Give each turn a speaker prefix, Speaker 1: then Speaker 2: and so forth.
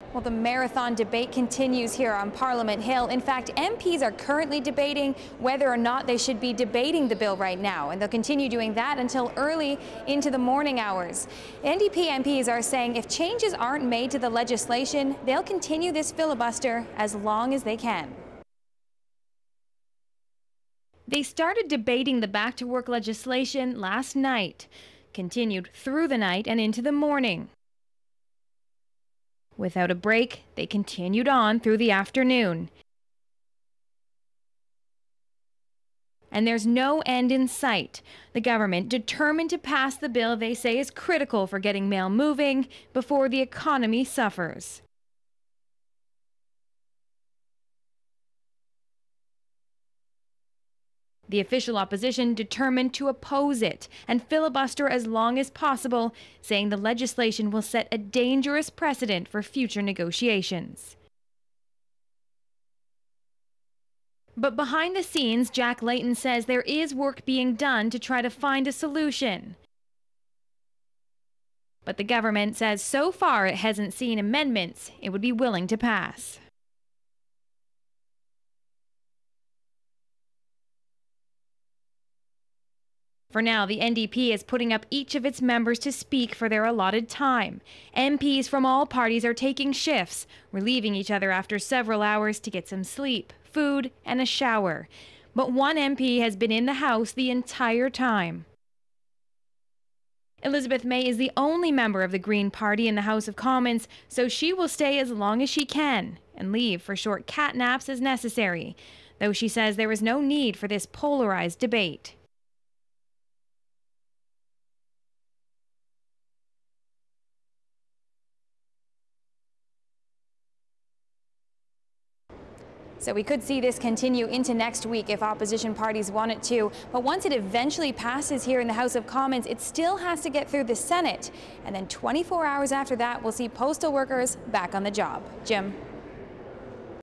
Speaker 1: Well, the marathon debate continues here on Parliament Hill. In fact, MPs are currently debating whether or not they should be debating the bill right now, and they'll continue doing that until early into the morning hours. NDP MPs are saying if changes aren't made to the legislation, they'll continue this filibuster as long as they can. They started debating the back-to-work legislation last night, continued through the night and into the morning. Without a break, they continued on through the afternoon. And there's no end in sight. The government determined to pass the bill they say is critical for getting mail moving before the economy suffers. The official opposition determined to oppose it and filibuster as long as possible, saying the legislation will set a dangerous precedent for future negotiations. But behind the scenes, Jack Layton says there is work being done to try to find a solution. But the government says so far it hasn't seen amendments it would be willing to pass. For now, the NDP is putting up each of its members to speak for their allotted time. MPs from all parties are taking shifts, relieving each other after several hours to get some sleep, food, and a shower. But one MP has been in the House the entire time. Elizabeth May is the only member of the Green Party in the House of Commons, so she will stay as long as she can and leave for short cat naps as necessary, though she says there is no need for this polarized debate. So we could see this continue into next week if opposition parties want it to. But once it eventually passes here in the House of Commons, it still has to get through the Senate. And then 24 hours after that, we'll see postal workers back on the job. Jim.